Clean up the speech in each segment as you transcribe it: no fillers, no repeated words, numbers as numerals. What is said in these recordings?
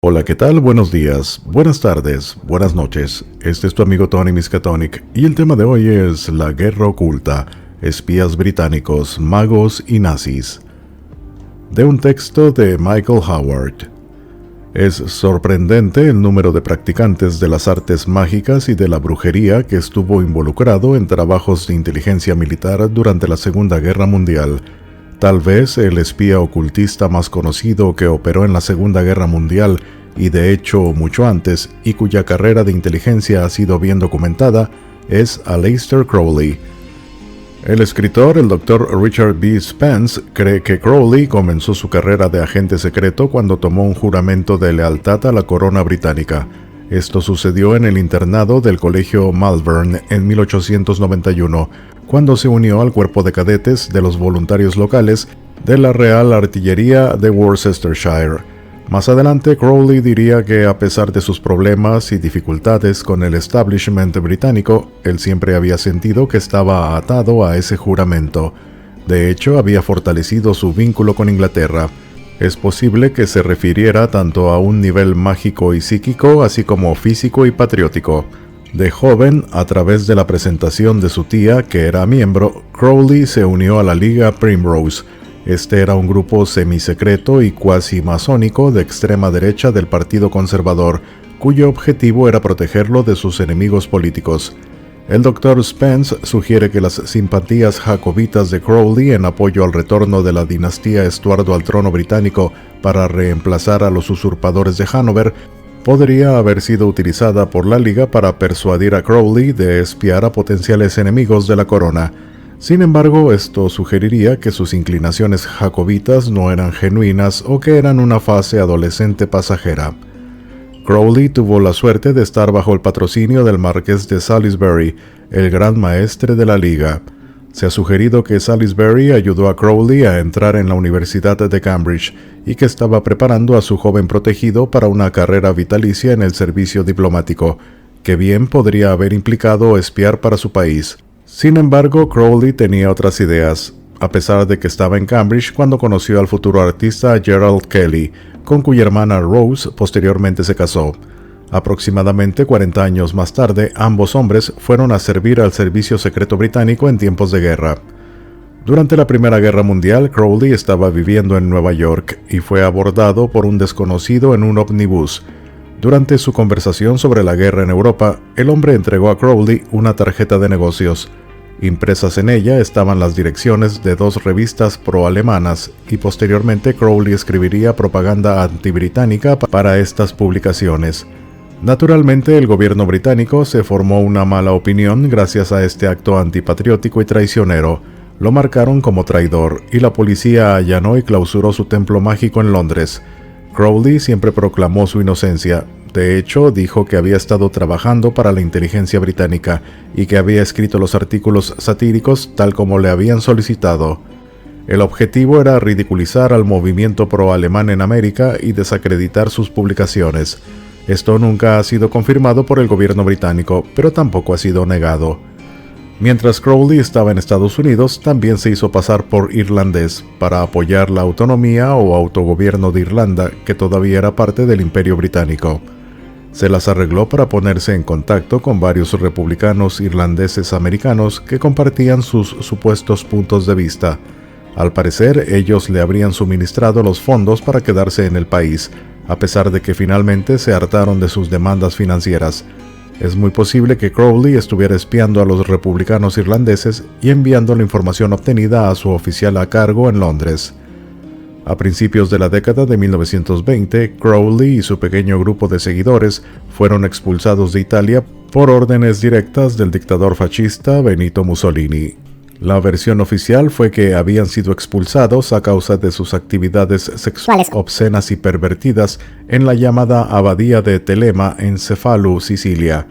Hola, ¿qué tal? Buenos días, buenas tardes, buenas noches. Este es tu amigo Tony Miskatonic y el tema de hoy es la guerra oculta, espías británicos, magos y nazis. De un texto de Michael Howard. Es sorprendente el número de practicantes de las artes mágicas y de la brujería que estuvo involucrado en trabajos de inteligencia militar durante la Segunda Guerra Mundial. Tal vez el espía ocultista más conocido que operó en la Segunda Guerra Mundial y de hecho mucho antes, y cuya carrera de inteligencia ha sido bien documentada, es Aleister Crowley. El escritor, el Dr. Richard B. Spence, cree que Crowley comenzó su carrera de agente secreto cuando tomó un juramento de lealtad a la corona británica. Esto sucedió en el internado del Colegio Malvern en 1891, cuando se unió al cuerpo de cadetes de los voluntarios locales de la Real Artillería de Worcestershire. Más adelante, Crowley diría que a pesar de sus problemas y dificultades con el establishment británico, él siempre había sentido que estaba atado a ese juramento. De hecho, había fortalecido su vínculo con Inglaterra. Es posible que se refiriera tanto a un nivel mágico y psíquico, así como físico y patriótico. De joven, a través de la presentación de su tía, que era miembro, Crowley se unió a la Liga Primrose. Este era un grupo semisecreto y cuasi masónico de extrema derecha del Partido Conservador, cuyo objetivo era protegerlo de sus enemigos políticos. El Dr. Spence sugiere que las simpatías jacobitas de Crowley en apoyo al retorno de la dinastía Estuardo al trono británico para reemplazar a los usurpadores de Hanover podría haber sido utilizada por la Liga para persuadir a Crowley de espiar a potenciales enemigos de la corona. Sin embargo, esto sugeriría que sus inclinaciones jacobitas no eran genuinas o que eran una fase adolescente pasajera. Crowley tuvo la suerte de estar bajo el patrocinio del marqués de Salisbury, el gran maestre de la Liga. Se ha sugerido que Salisbury ayudó a Crowley a entrar en la Universidad de Cambridge y que estaba preparando a su joven protegido para una carrera vitalicia en el servicio diplomático, que bien podría haber implicado espiar para su país. Sin embargo, Crowley tenía otras ideas, a pesar de que estaba en Cambridge cuando conoció al futuro artista Gerald Kelly, con cuya hermana Rose posteriormente se casó. Aproximadamente 40 años más tarde, ambos hombres fueron a servir al servicio secreto británico en tiempos de guerra. Durante la Primera Guerra Mundial, Crowley estaba viviendo en Nueva York y fue abordado por un desconocido en un ómnibus. Durante su conversación sobre la guerra en Europa, el hombre entregó a Crowley una tarjeta de negocios. Impresas en ella estaban las direcciones de 2 revistas pro-alemanas y posteriormente Crowley escribiría propaganda antibritánica para estas publicaciones. Naturalmente, el gobierno británico se formó una mala opinión gracias a este acto antipatriótico y traicionero. Lo marcaron como traidor y la policía allanó y clausuró su templo mágico en Londres. Crowley siempre proclamó su inocencia. De hecho, dijo que había estado trabajando para la inteligencia británica y que había escrito los artículos satíricos tal como le habían solicitado. El objetivo era ridiculizar al movimiento pro-alemán en América y desacreditar sus publicaciones. Esto nunca ha sido confirmado por el gobierno británico, pero tampoco ha sido negado. Mientras Crowley estaba en Estados Unidos, también se hizo pasar por irlandés para apoyar la autonomía o autogobierno de Irlanda, que todavía era parte del Imperio Británico. Se las arregló para ponerse en contacto con varios republicanos irlandeses americanos que compartían sus supuestos puntos de vista. Al parecer, ellos le habrían suministrado los fondos para quedarse en el país, a pesar de que finalmente se hartaron de sus demandas financieras. Es muy posible que Crowley estuviera espiando a los republicanos irlandeses y enviando la información obtenida a su oficial a cargo en Londres. A principios de la década de 1920, Crowley y su pequeño grupo de seguidores fueron expulsados de Italia por órdenes directas del dictador fascista Benito Mussolini. La versión oficial fue que habían sido expulsados a causa de sus actividades sexuales obscenas y pervertidas en la llamada Abadía de Telema en Cefalu, Sicilia.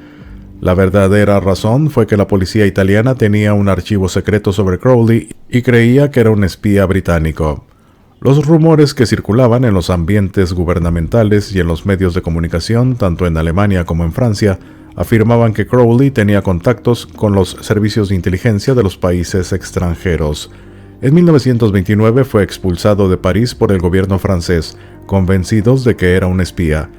La verdadera razón fue que la policía italiana tenía un archivo secreto sobre Crowley y creía que era un espía británico. Los rumores que circulaban en los ambientes gubernamentales y en los medios de comunicación, tanto en Alemania como en Francia, afirmaban que Crowley tenía contactos con los servicios de inteligencia de los países extranjeros. En 1929 fue expulsado de París por el gobierno francés, convencidos de que era un espía.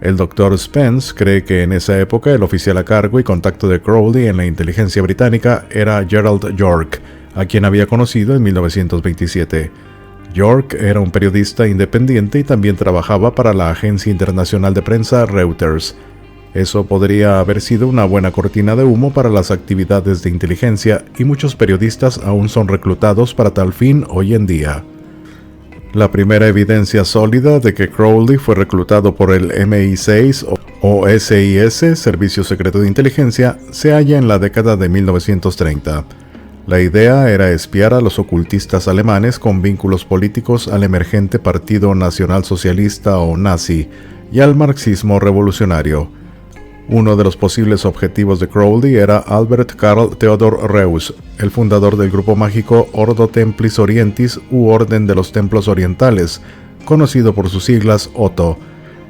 El Dr. Spence cree que en esa época el oficial a cargo y contacto de Crowley en la inteligencia británica era Gerald York, a quien había conocido en 1927. York era un periodista independiente y también trabajaba para la agencia internacional de prensa Reuters. Eso podría haber sido una buena cortina de humo para las actividades de inteligencia, y muchos periodistas aún son reclutados para tal fin hoy en día. La primera evidencia sólida de que Crowley fue reclutado por el MI6 o SIS, Servicio Secreto de Inteligencia, se halla en la década de 1930. La idea era espiar a los ocultistas alemanes con vínculos políticos al emergente Partido Nacional Socialista o nazi y al marxismo revolucionario. Uno de los posibles objetivos de Crowley era Albert Karl Theodor Reuss, el fundador del grupo mágico Ordo Templis Orientis u Orden de los Templos Orientales, conocido por sus siglas OTO,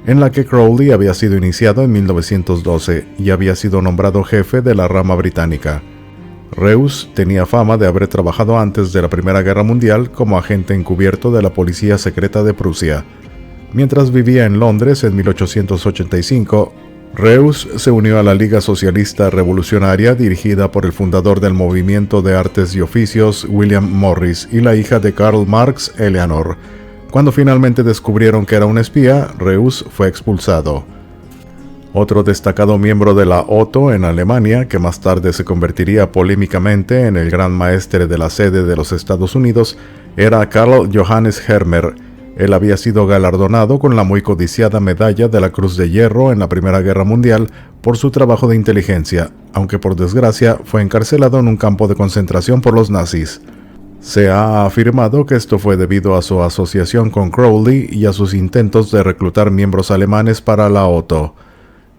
en la que Crowley había sido iniciado en 1912 y había sido nombrado jefe de la rama británica. Reuss tenía fama de haber trabajado antes de la Primera Guerra Mundial como agente encubierto de la Policía Secreta de Prusia. Mientras vivía en Londres en 1885, Reuss se unió a la Liga Socialista Revolucionaria dirigida por el fundador del Movimiento de Artes y Oficios, William Morris, y la hija de Karl Marx, Eleanor. Cuando finalmente descubrieron que era un espía, Reuss fue expulsado. Otro destacado miembro de la OTO en Alemania, que más tarde se convertiría polémicamente en el gran maestre de la sede de los Estados Unidos, era Karl Johannes Hermer. Él había sido galardonado con la muy codiciada medalla de la Cruz de Hierro en la Primera Guerra Mundial por su trabajo de inteligencia, aunque por desgracia fue encarcelado en un campo de concentración por los nazis. Se ha afirmado que esto fue debido a su asociación con Crowley y a sus intentos de reclutar miembros alemanes para la OTO.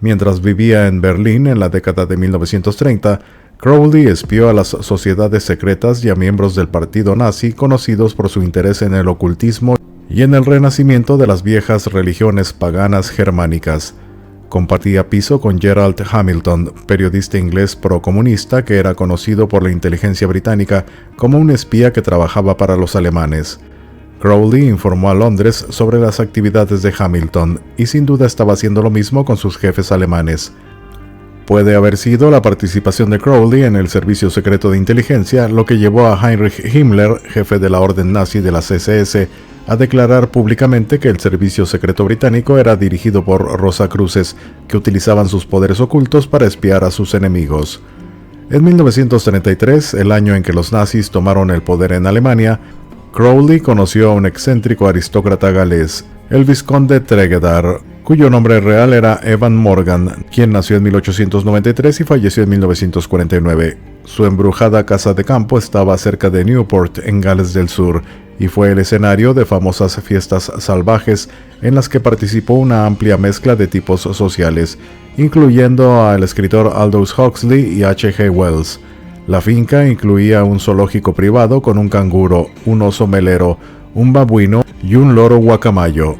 Mientras vivía en Berlín en la década de 1930, Crowley espió a las sociedades secretas y a miembros del partido nazi conocidos por su interés en el ocultismo y en el renacimiento de las viejas religiones paganas germánicas. Compartía piso con Gerald Hamilton, periodista inglés procomunista que era conocido por la inteligencia británica como un espía que trabajaba para los alemanes. Crowley informó a Londres sobre las actividades de Hamilton y sin duda estaba haciendo lo mismo con sus jefes alemanes. Puede haber sido la participación de Crowley en el Servicio Secreto de Inteligencia lo que llevó a Heinrich Himmler, jefe de la orden nazi de las SS, a declarar públicamente que el servicio secreto británico era dirigido por Rosacruces, que utilizaban sus poderes ocultos para espiar a sus enemigos. En 1933, el año en que los nazis tomaron el poder en Alemania, Crowley conoció a un excéntrico aristócrata galés, el vizconde Tregedar, cuyo nombre real era Evan Morgan, quien nació en 1893 y falleció en 1949. Su embrujada casa de campo estaba cerca de Newport, en Gales del Sur, y fue el escenario de famosas fiestas salvajes en las que participó una amplia mezcla de tipos sociales, incluyendo al escritor Aldous Huxley y H.G. Wells. La finca incluía un zoológico privado con un canguro, un oso melero, un babuino y un loro guacamayo.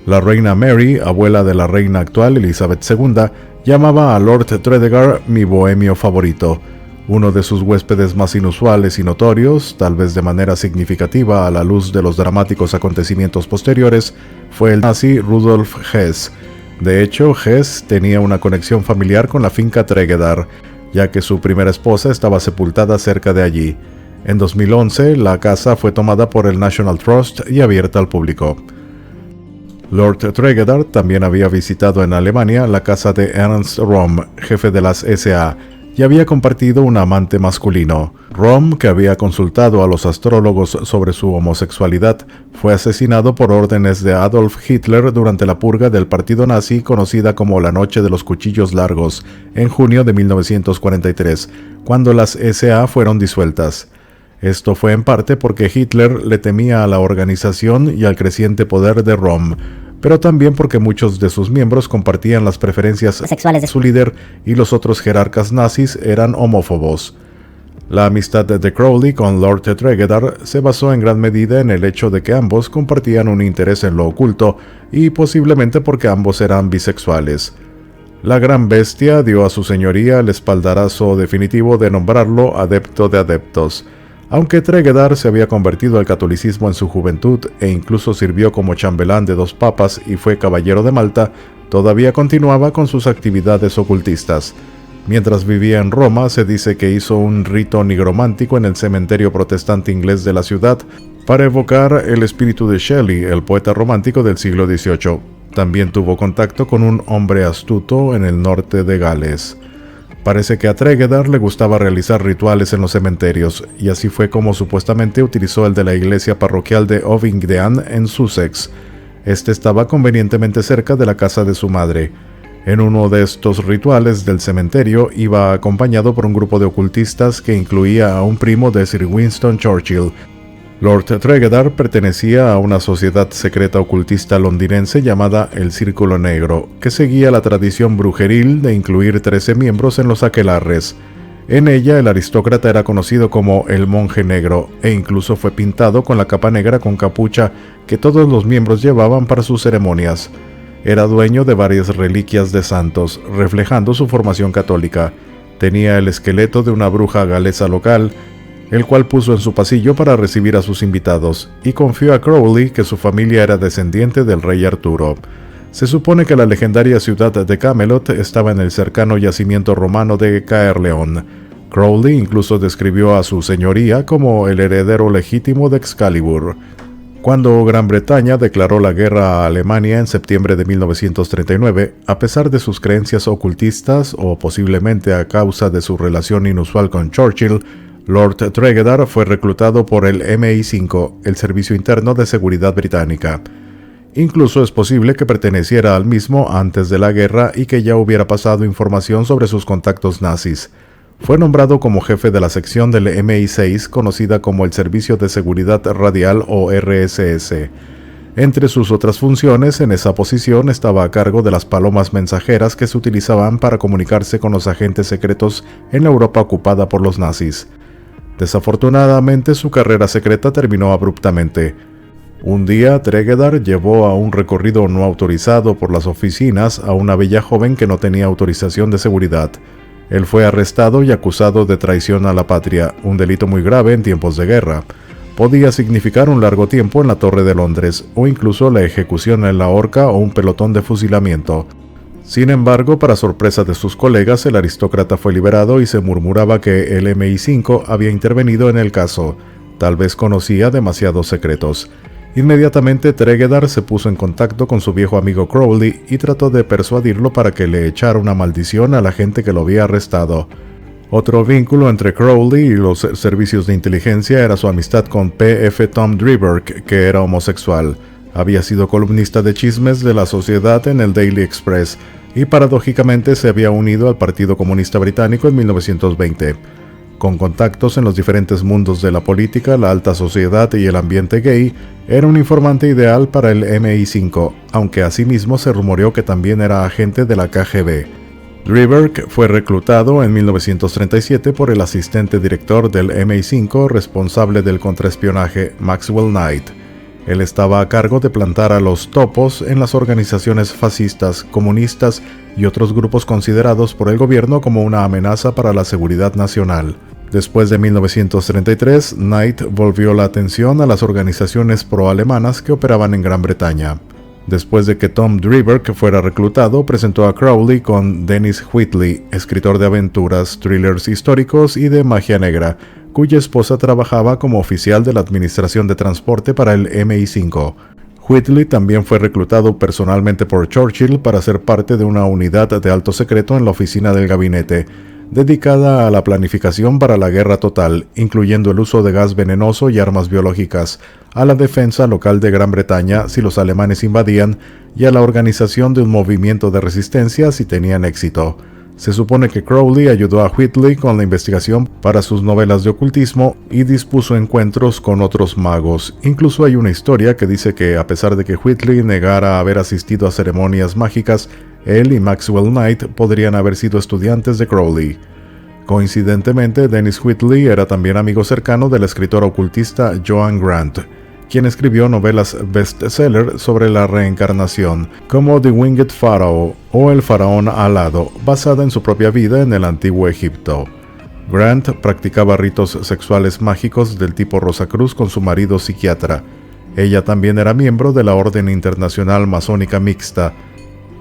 La reina Mary, abuela de la reina actual Elizabeth II, llamaba a Lord Tredegar mi bohemio favorito. Uno de sus huéspedes más inusuales y notorios, tal vez de manera significativa a la luz de los dramáticos acontecimientos posteriores, fue el nazi Rudolf Hess. De hecho, Hess tenía una conexión familiar con la finca Tregedar, ya que su primera esposa estaba sepultada cerca de allí. En 2011, la casa fue tomada por el National Trust y abierta al público. Lord Tregedar también había visitado en Alemania la casa de Ernst Röhm, jefe de las SA, y había compartido un amante masculino. Röhm, que había consultado a los astrólogos sobre su homosexualidad, fue asesinado por órdenes de Adolf Hitler durante la purga del partido nazi conocida como la Noche de los Cuchillos Largos, en junio de 1943, cuando las SA fueron disueltas. Esto fue en parte porque Hitler le temía a la organización y al creciente poder de Röhm, pero también porque muchos de sus miembros compartían las preferencias sexuales de su líder y los otros jerarcas nazis eran homófobos. La amistad de Crowley con Lord Tregedar se basó en gran medida en el hecho de que ambos compartían un interés en lo oculto y posiblemente porque ambos eran bisexuales. La gran bestia dio a su señoría el espaldarazo definitivo de nombrarlo adepto de adeptos. Aunque Tregedar se había convertido al catolicismo en su juventud e incluso sirvió como chambelán de 2 papas y fue caballero de Malta, todavía continuaba con sus actividades ocultistas. Mientras vivía en Roma, se dice que hizo un rito nigromántico en el cementerio protestante inglés de la ciudad para evocar el espíritu de Shelley, el poeta romántico del siglo XVIII. También tuvo contacto con un hombre astuto en el norte de Gales. Parece que a Tregedar le gustaba realizar rituales en los cementerios, y así fue como supuestamente utilizó el de la iglesia parroquial de Ovingdean en Sussex. Este estaba convenientemente cerca de la casa de su madre. En uno de estos rituales del cementerio iba acompañado por un grupo de ocultistas que incluía a un primo de Sir Winston Churchill. Lord Tregedar pertenecía a una sociedad secreta ocultista londinense llamada el Círculo Negro, que seguía la tradición brujeril de incluir 13 miembros en los aquelarres. En ella el aristócrata era conocido como el monje negro, e incluso fue pintado con la capa negra con capucha que todos los miembros llevaban para sus ceremonias. Era dueño de varias reliquias de santos, reflejando su formación católica. Tenía el esqueleto de una bruja galesa local, el cual puso en su pasillo para recibir a sus invitados, y confió a Crowley que su familia era descendiente del rey Arturo. Se supone que la legendaria ciudad de Camelot estaba en el cercano yacimiento romano de Caerleon. Crowley incluso describió a su señoría como el heredero legítimo de Excalibur. Cuando Gran Bretaña declaró la guerra a Alemania en septiembre de 1939, a pesar de sus creencias ocultistas o posiblemente a causa de su relación inusual con Churchill, Lord Tregedar fue reclutado por el MI5, el Servicio Interno de Seguridad Británica. Incluso es posible que perteneciera al mismo antes de la guerra y que ya hubiera pasado información sobre sus contactos nazis. Fue nombrado como jefe de la sección del MI6, conocida como el Servicio de Seguridad Radial o RSS. Entre sus otras funciones, en esa posición estaba a cargo de las palomas mensajeras que se utilizaban para comunicarse con los agentes secretos en la Europa ocupada por los nazis. Desafortunadamente, su carrera secreta terminó abruptamente. Un día, Tregedar llevó a un recorrido no autorizado por las oficinas a una bella joven que no tenía autorización de seguridad. Él fue arrestado y acusado de traición a la patria, un delito muy grave en tiempos de guerra. Podía significar un largo tiempo en la Torre de Londres, o incluso la ejecución en la horca o un pelotón de fusilamiento. Sin embargo, para sorpresa de sus colegas, el aristócrata fue liberado y se murmuraba que el MI5 había intervenido en el caso. Tal vez conocía demasiados secretos. Inmediatamente Tregedar se puso en contacto con su viejo amigo Crowley y trató de persuadirlo para que le echara una maldición a la gente que lo había arrestado. Otro vínculo entre Crowley y los servicios de inteligencia era su amistad con P.F. Tom Driver, que era homosexual. Había sido columnista de chismes de la sociedad en el Daily Express y paradójicamente se había unido al Partido Comunista Británico en 1920. Con contactos en los diferentes mundos de la política, la alta sociedad y el ambiente gay, era un informante ideal para el MI5, aunque asimismo se rumoreó que también era agente de la KGB. Driver fue reclutado en 1937 por el asistente director del MI5 responsable del contraespionaje, Maxwell Knight. Él estaba a cargo de plantar a los topos en las organizaciones fascistas, comunistas y otros grupos considerados por el gobierno como una amenaza para la seguridad nacional. Después de 1933, Knight volvió la atención a las organizaciones pro-alemanas que operaban en Gran Bretaña. Después de que Tom Driver fuera reclutado, presentó a Crowley con Dennis Wheatley, escritor de aventuras, thrillers históricos y de magia negra, cuya esposa trabajaba como oficial de la Administración de Transporte para el MI5. Wheatley también fue reclutado personalmente por Churchill para ser parte de una unidad de alto secreto en la oficina del gabinete, dedicada a la planificación para la guerra total, incluyendo el uso de gas venenoso y armas biológicas, a la defensa local de Gran Bretaña si los alemanes invadían y a la organización de un movimiento de resistencia si tenían éxito. Se supone que Crowley ayudó a Wheatley con la investigación para sus novelas de ocultismo y dispuso encuentros con otros magos. Incluso hay una historia que dice que, a pesar de que Wheatley negara haber asistido a ceremonias mágicas, él y Maxwell Knight podrían haber sido estudiantes de Crowley. Coincidentemente, Dennis Wheatley era también amigo cercano del escritor ocultista Joan Grant, quien escribió novelas bestseller sobre la reencarnación, como The Winged Pharaoh o El Faraón Alado, basada en su propia vida en el Antiguo Egipto. Grant practicaba ritos sexuales mágicos del tipo Rosacruz con su marido psiquiatra. Ella también era miembro de la Orden Internacional Masónica Mixta,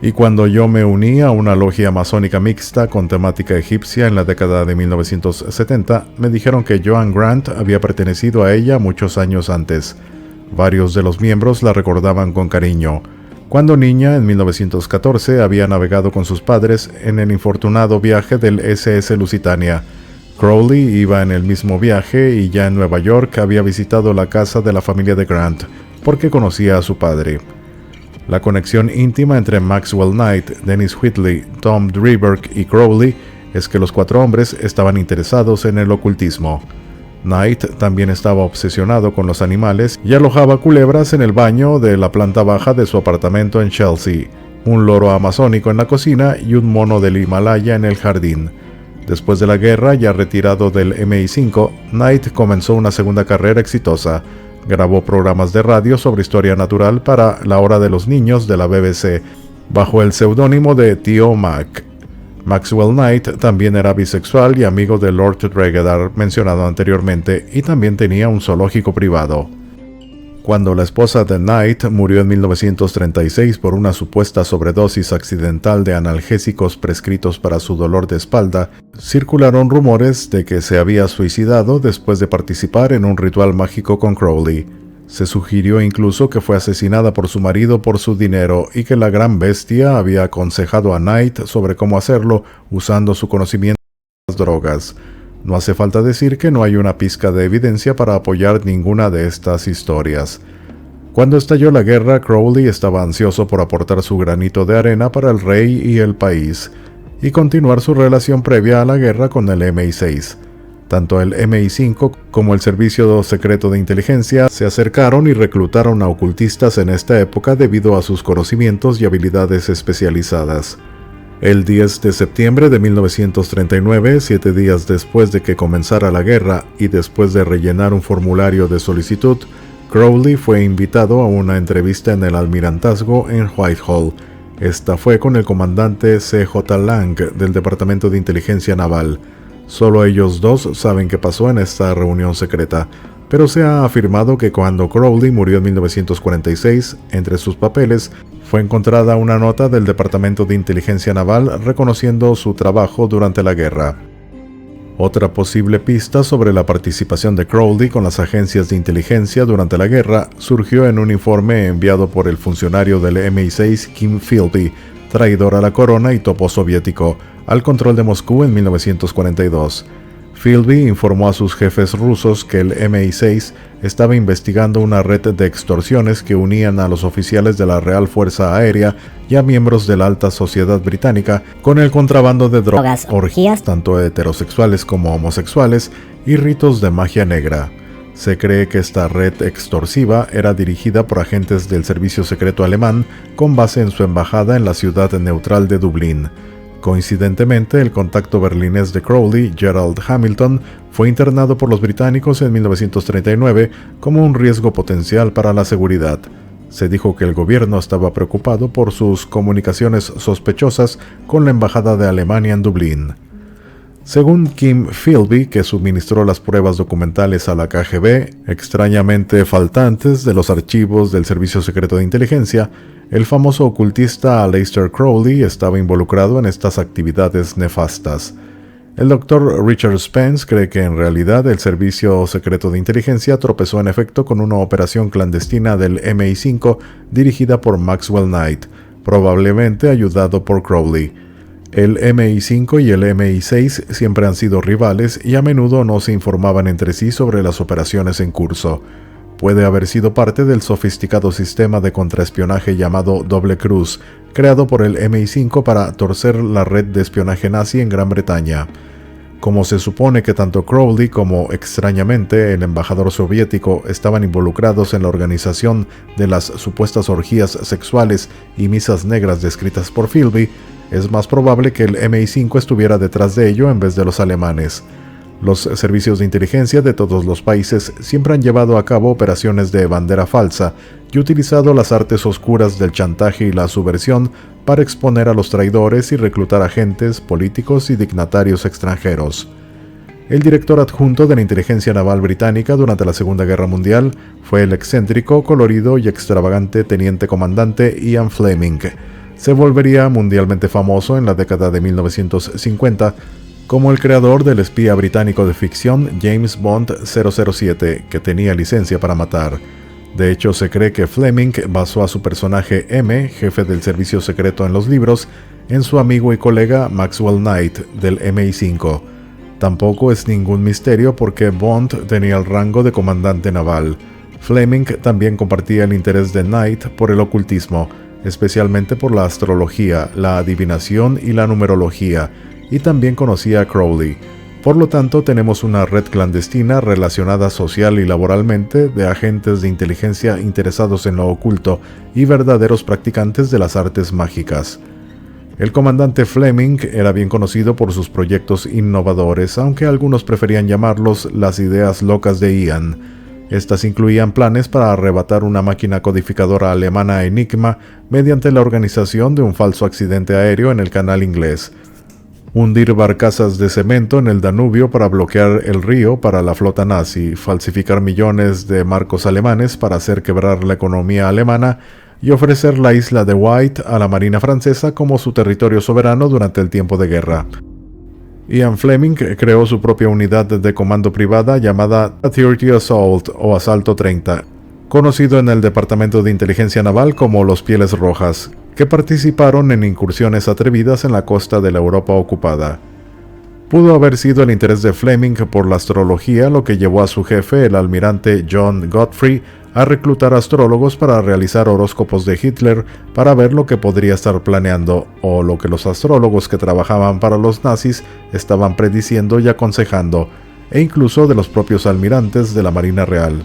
y cuando yo me uní a una logia masónica mixta con temática egipcia en la década de 1970, me dijeron que Joan Grant había pertenecido a ella muchos años antes. Varios de los miembros la recordaban con cariño. Cuando niña, en 1914, había navegado con sus padres en el infortunado viaje del SS Lusitania. Crowley iba en el mismo viaje y ya en Nueva York había visitado la casa de la familia de Grant, porque conocía a su padre. La conexión íntima entre Maxwell Knight, Dennis Whitley, Tom Dreberg y Crowley es que los cuatro hombres estaban interesados en el ocultismo. Knight también estaba obsesionado con los animales y alojaba culebras en el baño de la planta baja de su apartamento en Chelsea, un loro amazónico en la cocina y un mono del Himalaya en el jardín. Después de la guerra, ya retirado del MI5, Knight comenzó una segunda carrera exitosa. Grabó programas de radio sobre historia natural para La Hora de los Niños de la BBC, bajo el seudónimo de Tío Mac. Maxwell Knight también era bisexual y amigo de Lord Regedar, mencionado anteriormente, y también tenía un zoológico privado. Cuando la esposa de Knight murió en 1936 por una supuesta sobredosis accidental de analgésicos prescritos para su dolor de espalda, circularon rumores de que se había suicidado después de participar en un ritual mágico con Crowley. Se sugirió incluso que fue asesinada por su marido por su dinero y que la gran bestia había aconsejado a Knight sobre cómo hacerlo usando su conocimiento de las drogas. No hace falta decir que no hay una pizca de evidencia para apoyar ninguna de estas historias. Cuando estalló la guerra, Crowley estaba ansioso por aportar su granito de arena para el rey y el país, y continuar su relación previa a la guerra con el MI6. Tanto el MI5 como el Servicio Secreto de Inteligencia se acercaron y reclutaron a ocultistas en esta época debido a sus conocimientos y habilidades especializadas. El 10 de septiembre de 1939, 7 días después de que comenzara la guerra y después de rellenar un formulario de solicitud, Crowley fue invitado a una entrevista en el Almirantazgo en Whitehall. Esta fue con el comandante C.J. Lang del Departamento de Inteligencia Naval. Solo ellos dos saben qué pasó en esta reunión secreta, pero se ha afirmado que cuando Crowley murió en 1946, entre sus papeles, fue encontrada una nota del Departamento de Inteligencia Naval reconociendo su trabajo durante la guerra. Otra posible pista sobre la participación de Crowley con las agencias de inteligencia durante la guerra surgió en un informe enviado por el funcionario del MI6 Kim Philby, traidor a la corona y topo soviético, al control de Moscú en 1942. Philby informó a sus jefes rusos que el MI6 estaba investigando una red de extorsiones que unían a los oficiales de la Real Fuerza Aérea y a miembros de la alta sociedad británica con el contrabando de drogas, orgías tanto heterosexuales como homosexuales y ritos de magia negra. Se cree que esta red extorsiva era dirigida por agentes del servicio secreto alemán con base en su embajada en la ciudad neutral de Dublín. Coincidentemente, el contacto berlinés de Crowley, Gerald Hamilton, fue internado por los británicos en 1939 como un riesgo potencial para la seguridad. Se dijo que el gobierno estaba preocupado por sus comunicaciones sospechosas con la embajada de Alemania en Dublín. Según Kim Philby, que suministró las pruebas documentales a la KGB, extrañamente faltantes de los archivos del Servicio Secreto de Inteligencia, el famoso ocultista Aleister Crowley estaba involucrado en estas actividades nefastas. El Dr. Richard Spence cree que en realidad el Servicio Secreto de Inteligencia tropezó en efecto con una operación clandestina del MI5 dirigida por Maxwell Knight, probablemente ayudado por Crowley. El MI5 y el MI6 siempre han sido rivales y a menudo no se informaban entre sí sobre las operaciones en curso. Puede haber sido parte del sofisticado sistema de contraespionaje llamado Doble Cruz, creado por el MI5 para torcer la red de espionaje nazi en Gran Bretaña. Como se supone que tanto Crowley como, extrañamente, el embajador soviético estaban involucrados en la organización de las supuestas orgías sexuales y misas negras descritas por Philby, es más probable que el MI5 estuviera detrás de ello en vez de los alemanes. Los servicios de inteligencia de todos los países siempre han llevado a cabo operaciones de bandera falsa y utilizado las artes oscuras del chantaje y la subversión para exponer a los traidores y reclutar agentes, políticos y dignatarios extranjeros. El director adjunto de la inteligencia naval británica durante la Segunda Guerra Mundial fue el excéntrico, colorido y extravagante teniente comandante Ian Fleming. Se volvería mundialmente famoso en la década de 1950 como el creador del espía británico de ficción James Bond 007, que tenía licencia para matar. De hecho, se cree que Fleming basó a su personaje M, jefe del servicio secreto en los libros, en su amigo y colega Maxwell Knight del MI5. Tampoco es ningún misterio porque Bond tenía el rango de comandante naval. Fleming también compartía el interés de Knight por el ocultismo, especialmente por la astrología, la adivinación y la numerología, y también conocía a Crowley. Por lo tanto, tenemos una red clandestina relacionada social y laboralmente de agentes de inteligencia interesados en lo oculto y verdaderos practicantes de las artes mágicas. El comandante Fleming era bien conocido por sus proyectos innovadores, aunque algunos preferían llamarlos las ideas locas de Ian. Estas incluían planes para arrebatar una máquina codificadora alemana Enigma mediante la organización de un falso accidente aéreo en el Canal Inglés, hundir barcazas de cemento en el Danubio para bloquear el río para la flota nazi, falsificar millones de marcos alemanes para hacer quebrar la economía alemana y ofrecer la isla de White a la Marina francesa como su territorio soberano durante el tiempo de guerra. Ian Fleming creó su propia unidad de comando privada llamada 30 Assault o Asalto 30, conocido en el Departamento de Inteligencia Naval como los Pieles Rojas, que participaron en incursiones atrevidas en la costa de la Europa ocupada. Pudo haber sido el interés de Fleming por la astrología lo que llevó a su jefe, el almirante John Godfrey, a reclutar astrólogos para realizar horóscopos de Hitler para ver lo que podría estar planeando o lo que los astrólogos que trabajaban para los nazis estaban prediciendo y aconsejando, e incluso de los propios almirantes de la Marina Real.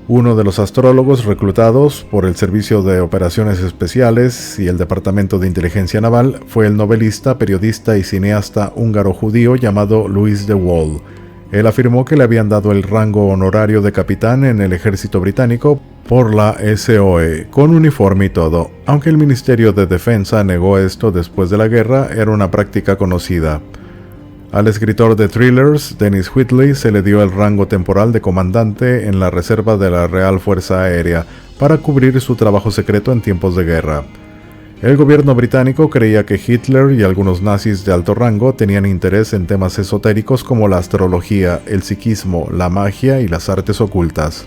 Uno de los astrólogos reclutados por el Servicio de Operaciones Especiales y el Departamento de Inteligencia Naval fue el novelista, periodista y cineasta húngaro-judío llamado Louis de Wohl. Él afirmó que le habían dado el rango honorario de capitán en el ejército británico por la SOE, con uniforme y todo. Aunque el Ministerio de Defensa negó esto después de la guerra, era una práctica conocida. Al escritor de thrillers, Dennis Whitley, se le dio el rango temporal de comandante en la reserva de la Real Fuerza Aérea para cubrir su trabajo secreto en tiempos de guerra. El gobierno británico creía que Hitler y algunos nazis de alto rango tenían interés en temas esotéricos como la astrología, el psiquismo, la magia y las artes ocultas.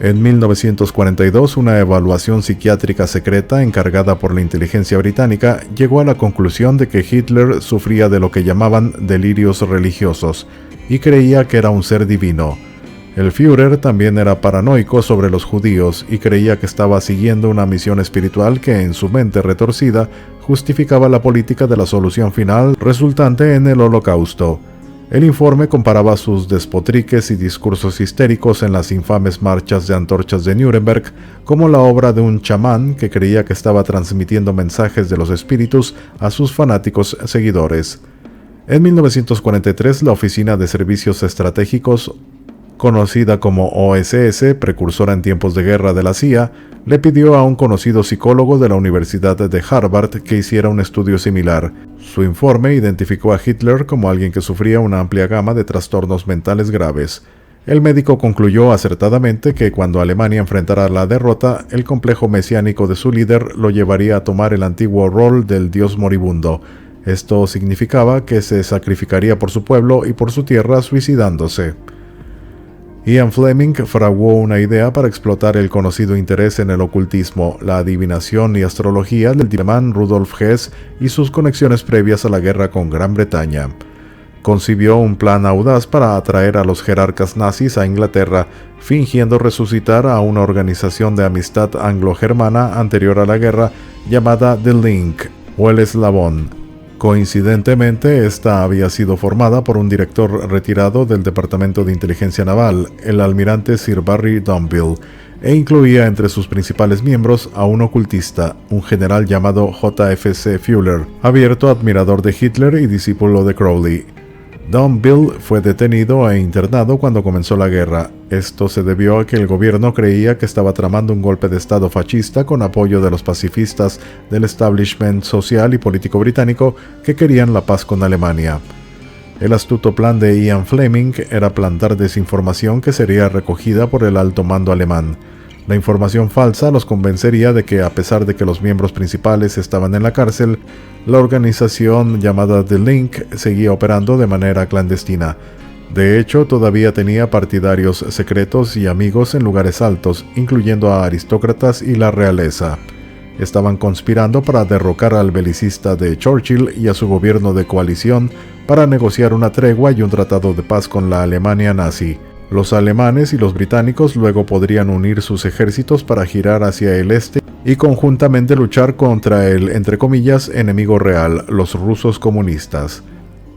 En 1942, una evaluación psiquiátrica secreta encargada por la inteligencia británica llegó a la conclusión de que Hitler sufría de lo que llamaban delirios religiosos y creía que era un ser divino. El Führer también era paranoico sobre los judíos y creía que estaba siguiendo una misión espiritual que en su mente retorcida justificaba la política de la solución final resultante en el Holocausto. El informe comparaba sus despotriques y discursos histéricos en las infames marchas de antorchas de Nuremberg como la obra de un chamán que creía que estaba transmitiendo mensajes de los espíritus a sus fanáticos seguidores. En 1943, la Oficina de Servicios Estratégicos, conocida como OSS, precursora en tiempos de guerra de la CIA, le pidió a un conocido psicólogo de la Universidad de Harvard que hiciera un estudio similar. Su informe identificó a Hitler como alguien que sufría una amplia gama de trastornos mentales graves. El médico concluyó acertadamente que cuando Alemania enfrentara la derrota, el complejo mesiánico de su líder lo llevaría a tomar el antiguo rol del dios moribundo. Esto significaba que se sacrificaría por su pueblo y por su tierra suicidándose. Ian Fleming fraguó una idea para explotar el conocido interés en el ocultismo, la adivinación y astrología del alemán Rudolf Hess y sus conexiones previas a la guerra con Gran Bretaña. Concibió un plan audaz para atraer a los jerarcas nazis a Inglaterra, fingiendo resucitar a una organización de amistad anglo-germana anterior a la guerra llamada The Link, o el Eslabón. Coincidentemente, esta había sido formada por un director retirado del Departamento de Inteligencia Naval, el almirante Sir Barry Domville, e incluía entre sus principales miembros a un ocultista, un general llamado J.F.C. Fuller, abierto admirador de Hitler y discípulo de Crowley. Domville fue detenido e internado cuando comenzó la guerra. Esto se debió a que el gobierno creía que estaba tramando un golpe de estado fascista con apoyo de los pacifistas del establishment social y político británico que querían la paz con Alemania. El astuto plan de Ian Fleming era plantar desinformación que sería recogida por el alto mando alemán. La información falsa los convencería de que, a pesar de que los miembros principales estaban en la cárcel, la organización llamada The Link seguía operando de manera clandestina. De hecho, todavía tenía partidarios secretos y amigos en lugares altos, incluyendo a aristócratas y la realeza. Estaban conspirando para derrocar al belicista de Churchill y a su gobierno de coalición para negociar una tregua y un tratado de paz con la Alemania nazi. Los alemanes y los británicos luego podrían unir sus ejércitos para girar hacia el este y conjuntamente luchar contra el, entre comillas, enemigo real, los rusos comunistas.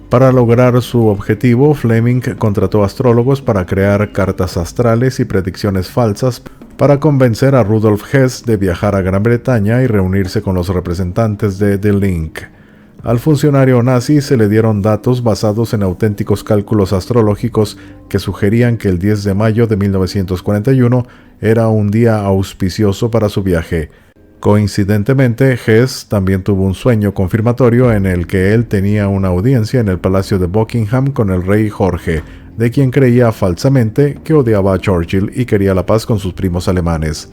Para lograr su objetivo, Fleming contrató astrólogos para crear cartas astrales y predicciones falsas para convencer a Rudolf Hess de viajar a Gran Bretaña y reunirse con los representantes de The Link. Al funcionario nazi se le dieron datos basados en auténticos cálculos astrológicos que sugerían que el 10 de mayo de 1941 era un día auspicioso para su viaje. Coincidentemente, Hess también tuvo un sueño confirmatorio en el que él tenía una audiencia en el Palacio de Buckingham con el rey Jorge, de quien creía falsamente que odiaba a Churchill y quería la paz con sus primos alemanes.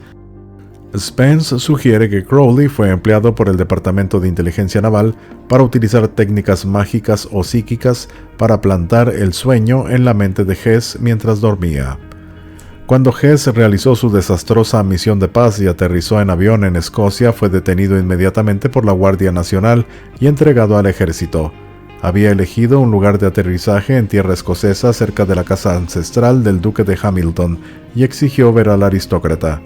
Spence sugiere que Crowley fue empleado por el Departamento de Inteligencia Naval para utilizar técnicas mágicas o psíquicas para plantar el sueño en la mente de Hess mientras dormía. Cuando Hess realizó su desastrosa misión de paz y aterrizó en avión en Escocia, fue detenido inmediatamente por la Guardia Nacional y entregado al ejército. Había elegido un lugar de aterrizaje en tierra escocesa cerca de la casa ancestral del duque de Hamilton y exigió ver al aristócrata.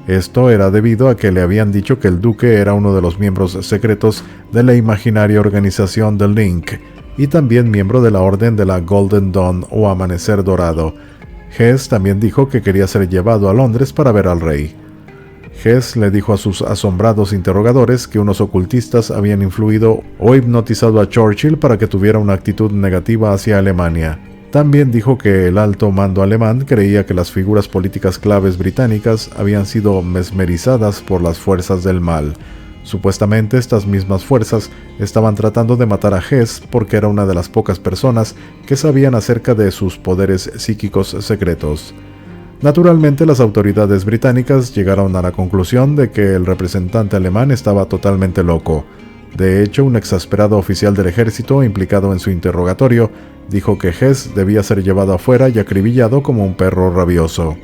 Esto era debido a que le habían dicho que el duque era uno de los miembros secretos de la imaginaria organización The Link y también miembro de la orden de la Golden Dawn o Amanecer Dorado. Hess también dijo que quería ser llevado a Londres para ver al rey. Hess le dijo a sus asombrados interrogadores que unos ocultistas habían influido o hipnotizado a Churchill para que tuviera una actitud negativa hacia Alemania. También dijo que el alto mando alemán creía que las figuras políticas claves británicas habían sido mesmerizadas por las fuerzas del mal. Supuestamente estas mismas fuerzas estaban tratando de matar a Hess porque era una de las pocas personas que sabían acerca de sus poderes psíquicos secretos. Naturalmente, las autoridades británicas llegaron a la conclusión de que el representante alemán estaba totalmente loco. De hecho, un exasperado oficial del ejército implicado en su interrogatorio dijo que Hess debía ser llevado afuera y acribillado como un perro rabioso.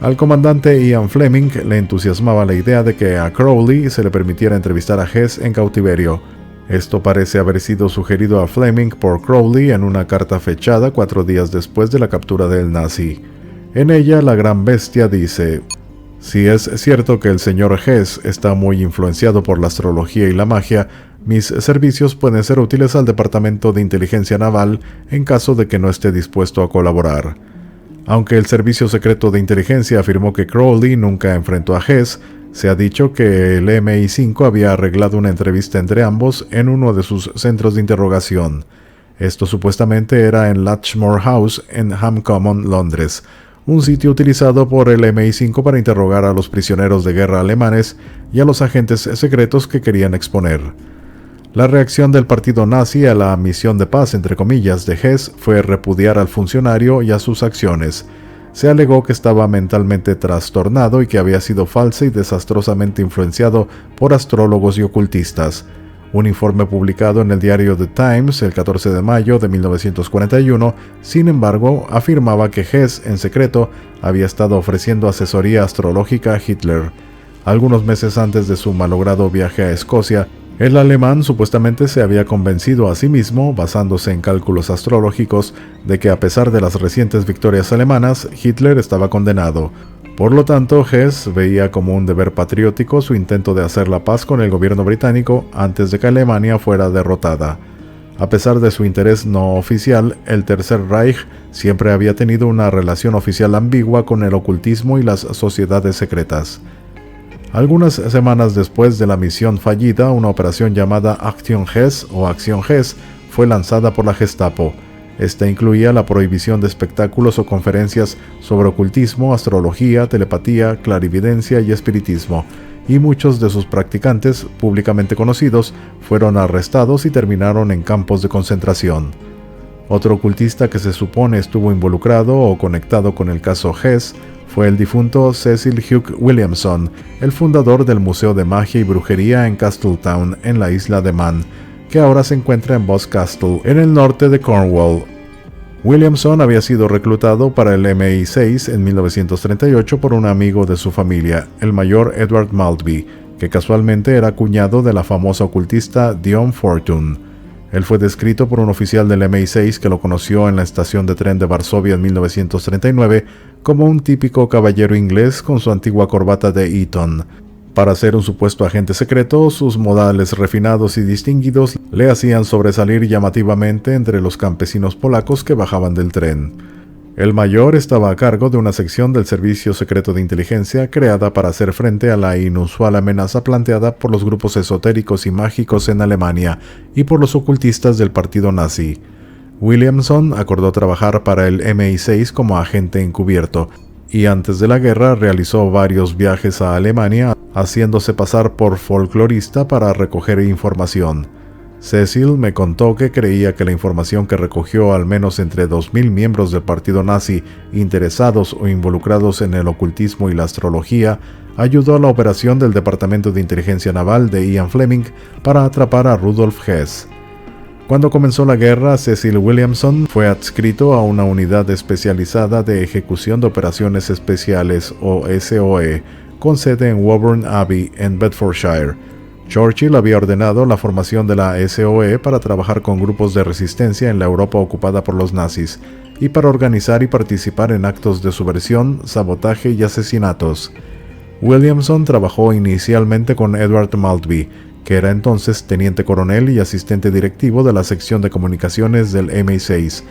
Al comandante Ian Fleming le entusiasmaba la idea de que a Crowley se le permitiera entrevistar a Hess en cautiverio. Esto parece haber sido sugerido a Fleming por Crowley en una carta fechada 4 días después de la captura del nazi. En ella, la gran bestia dice: «Si es cierto que el señor Hess está muy influenciado por la astrología y la magia, mis servicios pueden ser útiles al Departamento de Inteligencia Naval en caso de que no esté dispuesto a colaborar». Aunque el Servicio Secreto de Inteligencia afirmó que Crowley nunca enfrentó a Hess, se ha dicho que el MI5 había arreglado una entrevista entre ambos en uno de sus centros de interrogación. Esto supuestamente era en Latchmore House en Ham Common, Londres, un sitio utilizado por el MI5 para interrogar a los prisioneros de guerra alemanes y a los agentes secretos que querían exponer. La reacción del partido nazi a la misión de paz, entre comillas, de Hess fue repudiar al funcionario y a sus acciones. Se alegó que estaba mentalmente trastornado y que había sido falsa y desastrosamente influenciado por astrólogos y ocultistas. Un informe publicado en el diario The Times el 14 de mayo de 1941, sin embargo, afirmaba que Hess, en secreto, había estado ofreciendo asesoría astrológica a Hitler. Algunos meses antes de su malogrado viaje a Escocia, el alemán supuestamente se había convencido a sí mismo, basándose en cálculos astrológicos, de que a pesar de las recientes victorias alemanas, Hitler estaba condenado. Por lo tanto, Hess veía como un deber patriótico su intento de hacer la paz con el gobierno británico antes de que Alemania fuera derrotada. A pesar de su interés no oficial, el Tercer Reich siempre había tenido una relación oficial ambigua con el ocultismo y las sociedades secretas. Algunas semanas después de la misión fallida, una operación llamada Aktion Hess o Acción Hess fue lanzada por la Gestapo. Esta incluía la prohibición de espectáculos o conferencias sobre ocultismo, astrología, telepatía, clarividencia y espiritismo, y muchos de sus practicantes, públicamente conocidos, fueron arrestados y terminaron en campos de concentración. Otro ocultista que se supone estuvo involucrado o conectado con el caso Hess fue el difunto Cecil Hugh Williamson, el fundador del Museo de Magia y Brujería en Castletown, en la isla de Man, que ahora se encuentra en Boscastle, en el norte de Cornwall. Williamson había sido reclutado para el MI6 en 1938 por un amigo de su familia, el mayor Edward Maltby, que casualmente era cuñado de la famosa ocultista Dion Fortune. Él fue descrito por un oficial del MI6 que lo conoció en la estación de tren de Varsovia en 1939 como un típico caballero inglés con su antigua corbata de Eton. Para ser un supuesto agente secreto, sus modales refinados y distinguidos le hacían sobresalir llamativamente entre los campesinos polacos que bajaban del tren. El mayor estaba a cargo de una sección del Servicio Secreto de Inteligencia creada para hacer frente a la inusual amenaza planteada por los grupos esotéricos y mágicos en Alemania y por los ocultistas del partido nazi. Williamson acordó trabajar para el MI6 como agente encubierto, y antes de la guerra realizó varios viajes a Alemania, haciéndose pasar por folclorista para recoger información. Cecil me contó que creía que la información que recogió al menos entre 2.000 miembros del partido nazi interesados o involucrados en el ocultismo y la astrología ayudó a la operación del Departamento de Inteligencia Naval de Ian Fleming para atrapar a Rudolf Hess. Cuando comenzó la guerra, Cecil Williamson fue adscrito a una unidad especializada de ejecución de operaciones especiales o SOE, con sede en Woburn Abbey, en Bedfordshire. Churchill había ordenado la formación de la SOE para trabajar con grupos de resistencia en la Europa ocupada por los nazis, y para organizar y participar en actos de subversión, sabotaje y asesinatos. Williamson trabajó inicialmente con Edward Maltby, que era entonces teniente coronel y asistente directivo de la sección de comunicaciones del MI6,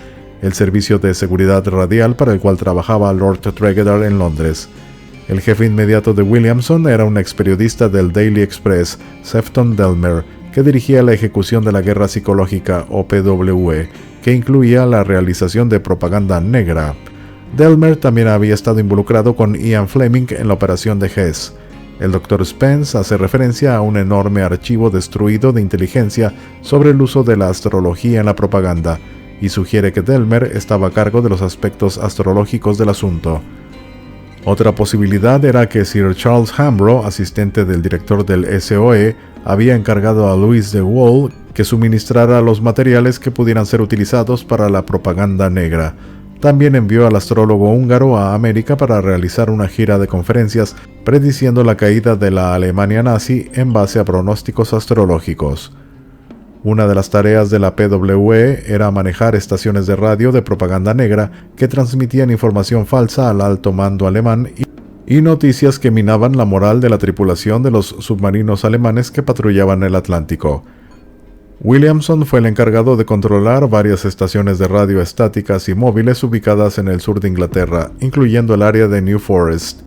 el servicio de seguridad radial para el cual trabajaba Lord Tregeddar en Londres. El jefe inmediato de Williamson era un ex periodista del Daily Express, Sefton Delmer, que dirigía la ejecución de la guerra psicológica, o PW, que incluía la realización de propaganda negra. Delmer también había estado involucrado con Ian Fleming en la operación de Hess. El Dr. Spence hace referencia a un enorme archivo destruido de inteligencia sobre el uso de la astrología en la propaganda, y sugiere que Delmer estaba a cargo de los aspectos astrológicos del asunto. Otra posibilidad era que Sir Charles Hambro, asistente del director del SOE, había encargado a Louis de Wohl que suministrara los materiales que pudieran ser utilizados para la propaganda negra. También envió al astrólogo húngaro a América para realizar una gira de conferencias prediciendo la caída de la Alemania nazi en base a pronósticos astrológicos. Una de las tareas de la PWE era manejar estaciones de radio de propaganda negra que transmitían información falsa al alto mando alemán y noticias que minaban la moral de la tripulación de los submarinos alemanes que patrullaban el Atlántico. Williamson fue el encargado de controlar varias estaciones de radio estáticas y móviles ubicadas en el sur de Inglaterra, incluyendo el área de New Forest.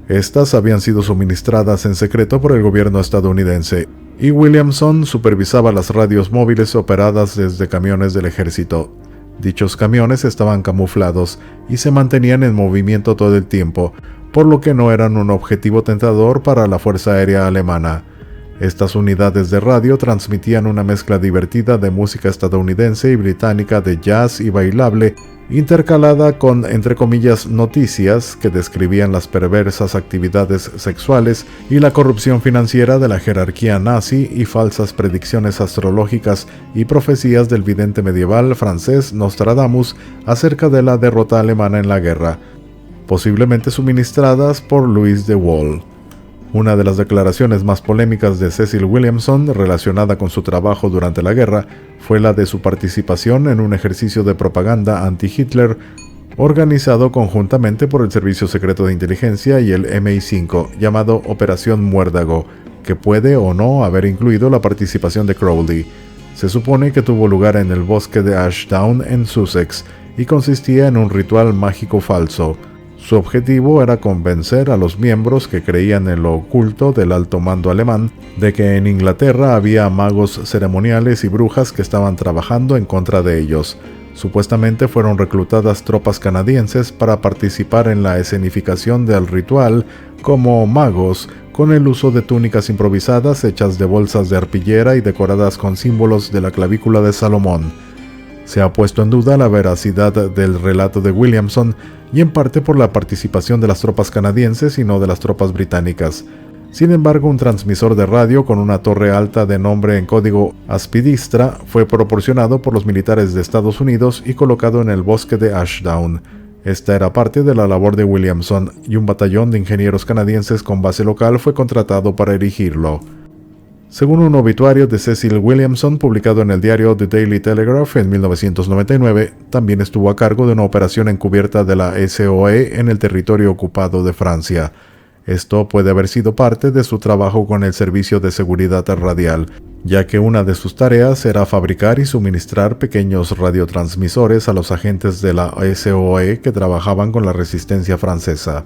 Estas habían sido suministradas en secreto por el gobierno estadounidense, y Williamson supervisaba las radios móviles operadas desde camiones del ejército. Dichos camiones estaban camuflados y se mantenían en movimiento todo el tiempo, por lo que no eran un objetivo tentador para la Fuerza Aérea Alemana. Estas unidades de radio transmitían una mezcla divertida de música estadounidense y británica de jazz y bailable, intercalada con, entre comillas, noticias que describían las perversas actividades sexuales y la corrupción financiera de la jerarquía nazi y falsas predicciones astrológicas y profecías del vidente medieval francés Nostradamus acerca de la derrota alemana en la guerra, posiblemente suministradas por Louis de Wohl. Una de las declaraciones más polémicas de Cecil Williamson relacionada con su trabajo durante la guerra fue la de su participación en un ejercicio de propaganda anti-Hitler organizado conjuntamente por el Servicio Secreto de Inteligencia y el MI5, llamado Operación Muérdago, que puede o no haber incluido la participación de Crowley. Se supone que tuvo lugar en el bosque de Ashdown en Sussex y consistía en un ritual mágico falso. Su objetivo era convencer a los miembros que creían en lo oculto del alto mando alemán de que en Inglaterra había magos ceremoniales y brujas que estaban trabajando en contra de ellos. Supuestamente fueron reclutadas tropas canadienses para participar en la escenificación del ritual como magos, con el uso de túnicas improvisadas hechas de bolsas de arpillera y decoradas con símbolos de la clavícula de Salomón. Se ha puesto en duda la veracidad del relato de Williamson, y en parte por la participación de las tropas canadienses y no de las tropas británicas. Sin embargo, un transmisor de radio con una torre alta de nombre en código Aspidistra fue proporcionado por los militares de Estados Unidos y colocado en el bosque de Ashdown. Esta era parte de la labor de Williamson, y un batallón de ingenieros canadienses con base local fue contratado para erigirlo. Según un obituario de Cecil Williamson publicado en el diario The Daily Telegraph en 1999, también estuvo a cargo de una operación encubierta de la SOE en el territorio ocupado de Francia. Esto puede haber sido parte de su trabajo con el Servicio de Seguridad Radial, ya que una de sus tareas era fabricar y suministrar pequeños radiotransmisores a los agentes de la SOE que trabajaban con la resistencia francesa.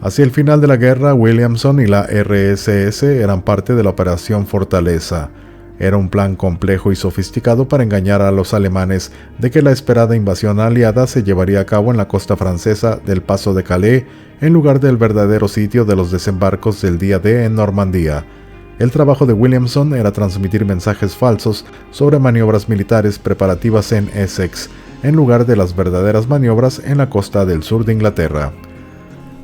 Hacia el final de la guerra, Williamson y la RSS eran parte de la Operación Fortaleza. Era un plan complejo y sofisticado para engañar a los alemanes de que la esperada invasión aliada se llevaría a cabo en la costa francesa del Paso de Calais, en lugar del verdadero sitio de los desembarcos del día D en Normandía. El trabajo de Williamson era transmitir mensajes falsos sobre maniobras militares preparativas en Essex, en lugar de las verdaderas maniobras en la costa del sur de Inglaterra.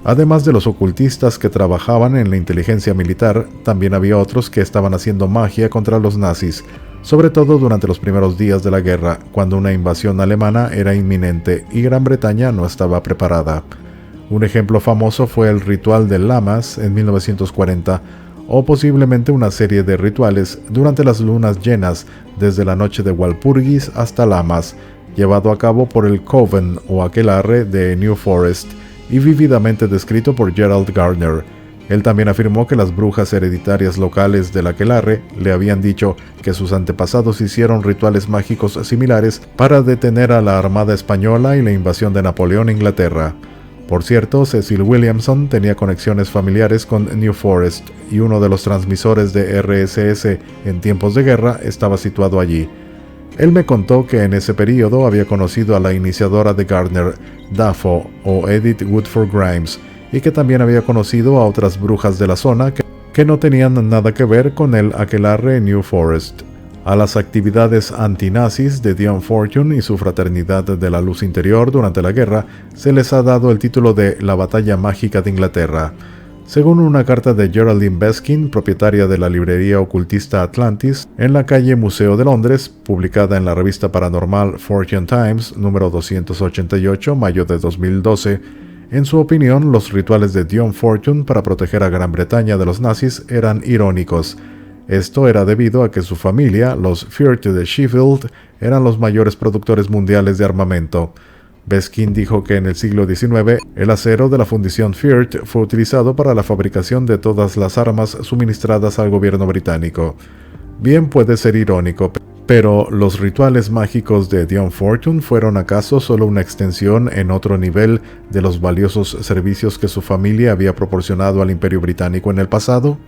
Además de los ocultistas que trabajaban en la inteligencia militar, también había otros que estaban haciendo magia contra los nazis, sobre todo durante los primeros días de la guerra, cuando una invasión alemana era inminente y Gran Bretaña no estaba preparada. Un ejemplo famoso fue el ritual de Lammas en 1940, o posiblemente una serie de rituales durante las lunas llenas, desde la noche de Walpurgis hasta Lammas, llevado a cabo por el Coven o Aquelarre de New Forest, y vívidamente descrito por Gerald Gardner. Él también afirmó que las brujas hereditarias locales del aquelarre le habían dicho que sus antepasados hicieron rituales mágicos similares para detener a la Armada Española y la invasión de Napoleón a Inglaterra. Por cierto, Cecil Williamson tenía conexiones familiares con New Forest, y uno de los transmisores de RSS en tiempos de guerra estaba situado allí. Él me contó que en ese período había conocido a la iniciadora de Gardner, Dafoe o Edith Woodford Grimes, y que también había conocido a otras brujas de la zona que no tenían nada que ver con el aquelarre New Forest. A las actividades antinazis de Dion Fortune y su Fraternidad de la Luz Interior durante la guerra se les ha dado el título de la Batalla Mágica de Inglaterra. Según una carta de Geraldine Beskin, propietaria de la librería ocultista Atlantis, en la calle Museo de Londres, publicada en la revista paranormal Fortune Times, número 288, mayo de 2012, en su opinión, los rituales de Dion Fortune para proteger a Gran Bretaña de los nazis eran irónicos. Esto era debido a que su familia, los Firth de Sheffield, eran los mayores productores mundiales de armamento. Beskin dijo que en el siglo XIX, el acero de la fundición Firth fue utilizado para la fabricación de todas las armas suministradas al gobierno británico. Bien puede ser irónico, pero ¿los rituales mágicos de Dion Fortune fueron acaso solo una extensión en otro nivel de los valiosos servicios que su familia había proporcionado al Imperio Británico en el pasado?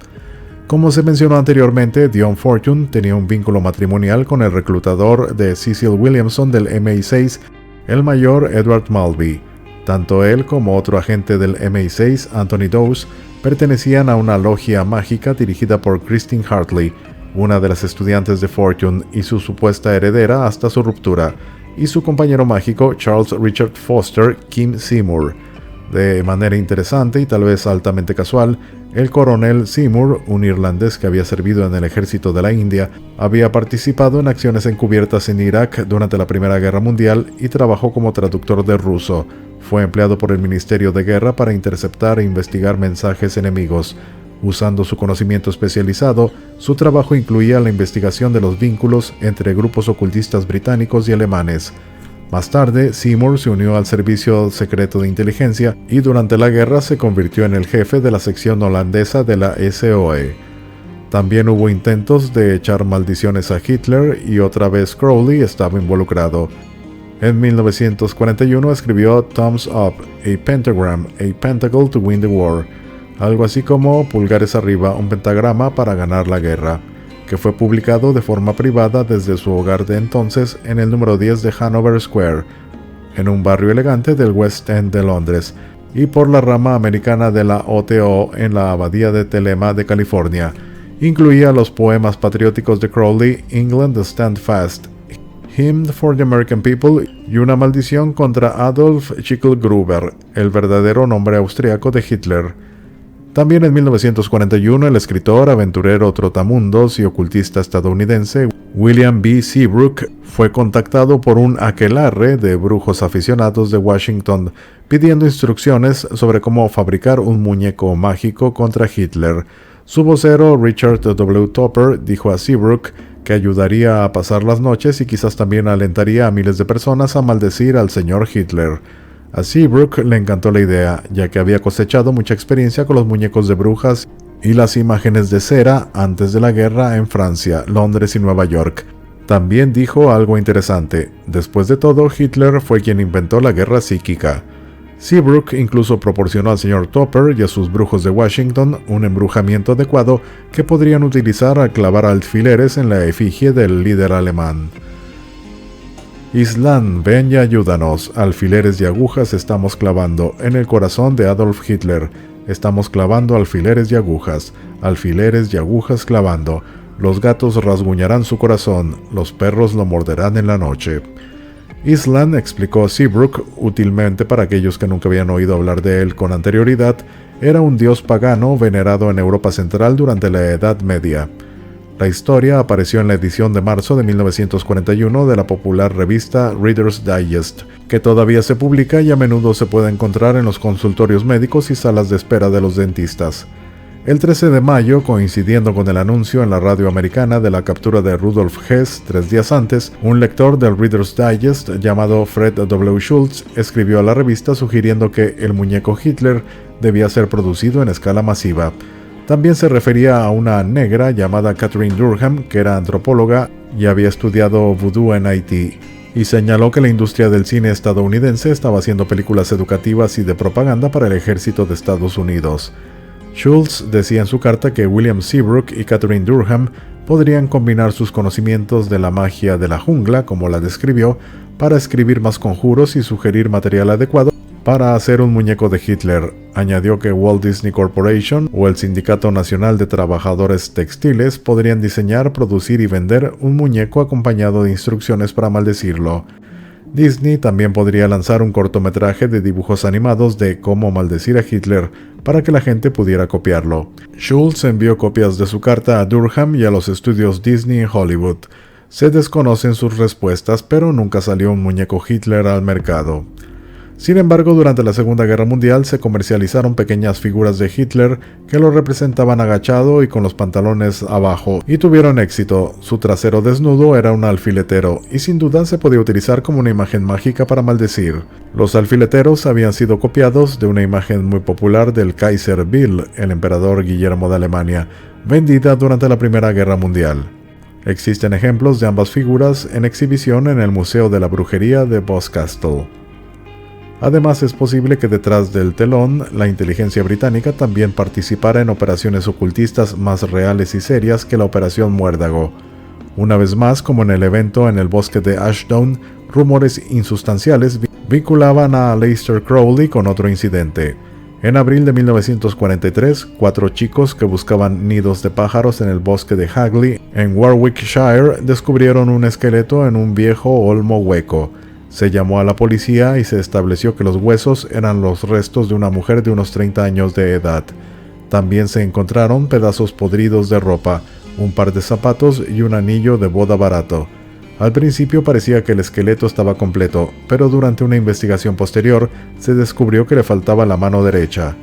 Como se mencionó anteriormente, Dion Fortune tenía un vínculo matrimonial con el reclutador de Cecil Williamson del MI6, el mayor Edward Maltby. Tanto él como otro agente del MI6, Anthony Dawes, pertenecían a una logia mágica dirigida por Christine Hartley, una de las estudiantes de Fortune y su supuesta heredera hasta su ruptura, y su compañero mágico Charles Richard Foster Kim Seymour. De manera interesante y tal vez altamente casual, el coronel Seymour, un irlandés que había servido en el ejército de la India, había participado en acciones encubiertas en Irak durante la Primera Guerra Mundial y trabajó como traductor de ruso. Fue empleado por el Ministerio de Guerra para interceptar e investigar mensajes enemigos. Usando su conocimiento especializado, su trabajo incluía la investigación de los vínculos entre grupos ocultistas británicos y alemanes. Más tarde, Seymour se unió al Servicio Secreto de Inteligencia y durante la guerra se convirtió en el jefe de la sección holandesa de la SOE. También hubo intentos de echar maldiciones a Hitler y otra vez Crowley estaba involucrado. En 1941 escribió Thumbs Up, a Pentagram, a Pentacle to Win the War, algo así como pulgares arriba, un pentagrama para ganar la guerra, que fue publicado de forma privada desde su hogar de entonces en el número 10 de Hanover Square, en un barrio elegante del West End de Londres, y por la rama americana de la OTO en la abadía de Telema de California. Incluía los poemas patrióticos de Crowley, England Stand Fast, Hymn for the American People y una maldición contra Adolf Schicklgruber, el verdadero nombre austriaco de Hitler. También en 1941 el escritor, aventurero, trotamundos y ocultista estadounidense William B. Seabrook fue contactado por un aquelarre de brujos aficionados de Washington pidiendo instrucciones sobre cómo fabricar un muñeco mágico contra Hitler. Su vocero Richard W. Topper dijo a Seabrook que ayudaría a pasar las noches y quizás también alentaría a miles de personas a maldecir al señor Hitler. A Seabrook le encantó la idea, ya que había cosechado mucha experiencia con los muñecos de brujas y las imágenes de cera antes de la guerra en Francia, Londres y Nueva York. También dijo algo interesante: después de todo, Hitler fue quien inventó la guerra psíquica. Seabrook incluso proporcionó al señor Topper y a sus brujos de Washington un embrujamiento adecuado que podrían utilizar al clavar alfileres en la efigie del líder alemán. Islan, ven y ayúdanos, alfileres y agujas estamos clavando en el corazón de Adolf Hitler. Estamos clavando alfileres y agujas clavando. Los gatos rasguñarán su corazón, los perros lo morderán en la noche. Islan, explicó Seabrook, útilmente para aquellos que nunca habían oído hablar de él con anterioridad, era un dios pagano venerado en Europa Central durante la Edad Media. La historia apareció en la edición de marzo de 1941 de la popular revista Reader's Digest, que todavía se publica y a menudo se puede encontrar en los consultorios médicos y salas de espera de los dentistas. El 13 de mayo, coincidiendo con el anuncio en la radio americana de la captura de Rudolf Hess 3 días antes, un lector del Reader's Digest llamado Fred W. Schultz escribió a la revista sugiriendo que el muñeco Hitler debía ser producido en escala masiva. También se refería a una negra llamada Catherine Durham, que era antropóloga y había estudiado vudú en Haití, y señaló que la industria del cine estadounidense estaba haciendo películas educativas y de propaganda para el ejército de Estados Unidos. Schultz decía en su carta que William Seabrook y Catherine Durham podrían combinar sus conocimientos de la magia de la jungla, como la describió, para escribir más conjuros y sugerir material adecuado para hacer un muñeco de Hitler. Añadió que Walt Disney Corporation o el Sindicato Nacional de Trabajadores Textiles podrían diseñar, producir y vender un muñeco acompañado de instrucciones para maldecirlo. Disney también podría lanzar un cortometraje de dibujos animados de cómo maldecir a Hitler para que la gente pudiera copiarlo. Schultz envió copias de su carta a Durham y a los estudios Disney en Hollywood. Se desconocen sus respuestas, pero nunca salió un muñeco Hitler al mercado. Sin embargo, durante la Segunda Guerra Mundial se comercializaron pequeñas figuras de Hitler que lo representaban agachado y con los pantalones abajo, y tuvieron éxito. Su trasero desnudo era un alfiletero, y sin duda se podía utilizar como una imagen mágica para maldecir. Los alfileteros habían sido copiados de una imagen muy popular del Kaiser Bill, el emperador Guillermo de Alemania, vendida durante la Primera Guerra Mundial. Existen ejemplos de ambas figuras en exhibición en el Museo de la Brujería de Boscastle. Además, es posible que detrás del telón, la inteligencia británica también participara en operaciones ocultistas más reales y serias que la Operación Muérdago. Una vez más, como en el evento en el bosque de Ashdown, rumores insustanciales vinculaban a Aleister Crowley con otro incidente. En abril de 1943, 4 chicos que buscaban nidos de pájaros en el bosque de Hagley, en Warwickshire, descubrieron un esqueleto en un viejo olmo hueco. Se llamó a la policía y se estableció que los huesos eran los restos de una mujer de unos 30 años de edad. También se encontraron pedazos podridos de ropa, un par de zapatos y un anillo de boda barato. Al principio parecía que el esqueleto estaba completo, pero durante una investigación posterior se descubrió que le faltaba la mano derecha.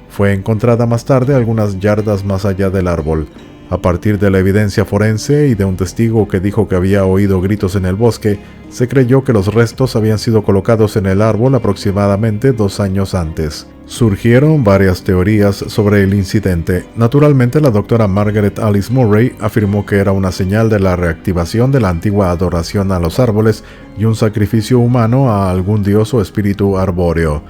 Fue encontrada más tarde algunas yardas más allá del árbol. A partir de la evidencia forense y de un testigo que dijo que había oído gritos en el bosque, se creyó que los restos habían sido colocados en el árbol aproximadamente 2 años antes. Surgieron varias teorías sobre el incidente. Naturalmente, la doctora Margaret Alice Murray afirmó que era una señal de la reactivación de la antigua adoración a los árboles y un sacrificio humano a algún dios o espíritu arbóreo.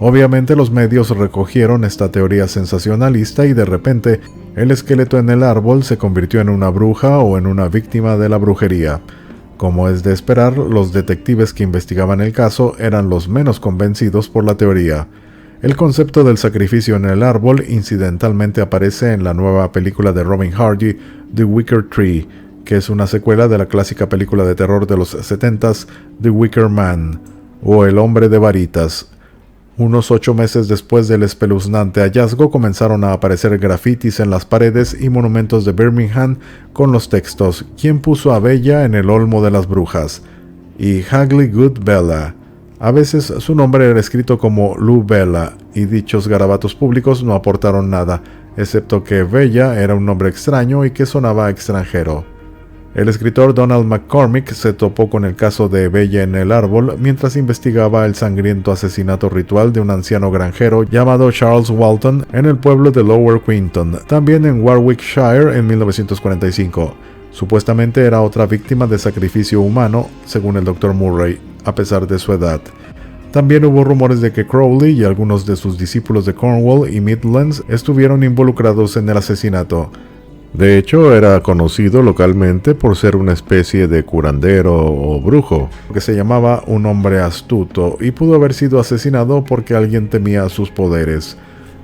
Obviamente los medios recogieron esta teoría sensacionalista y de repente el esqueleto en el árbol se convirtió en una bruja o en una víctima de la brujería. Como es de esperar, los detectives que investigaban el caso eran los menos convencidos por la teoría. El concepto del sacrificio en el árbol incidentalmente aparece en la nueva película de Robin Hardy, The Wicker Tree, que es una secuela de la clásica película de terror de los 70s, The Wicker Man, o El hombre de varitas. Unos 8 meses después del espeluznante hallazgo comenzaron a aparecer grafitis en las paredes y monumentos de Birmingham con los textos «¿Quién puso a Bella en el olmo de las brujas?» y «Hagley Good Bella». A veces su nombre era escrito como Lou Bella, y dichos garabatos públicos no aportaron nada, excepto que Bella era un nombre extraño y que sonaba extranjero. El escritor Donald McCormick se topó con el caso de Bella en el árbol mientras investigaba el sangriento asesinato ritual de un anciano granjero llamado Charles Walton en el pueblo de Lower Quinton, también en Warwickshire en 1945. Supuestamente era otra víctima de sacrificio humano, según el Dr. Murray, a pesar de su edad. También hubo rumores de que Crowley y algunos de sus discípulos de Cornwall y Midlands estuvieron involucrados en el asesinato. De hecho, era conocido localmente por ser una especie de curandero o brujo, que se llamaba un hombre astuto y pudo haber sido asesinado porque alguien temía sus poderes.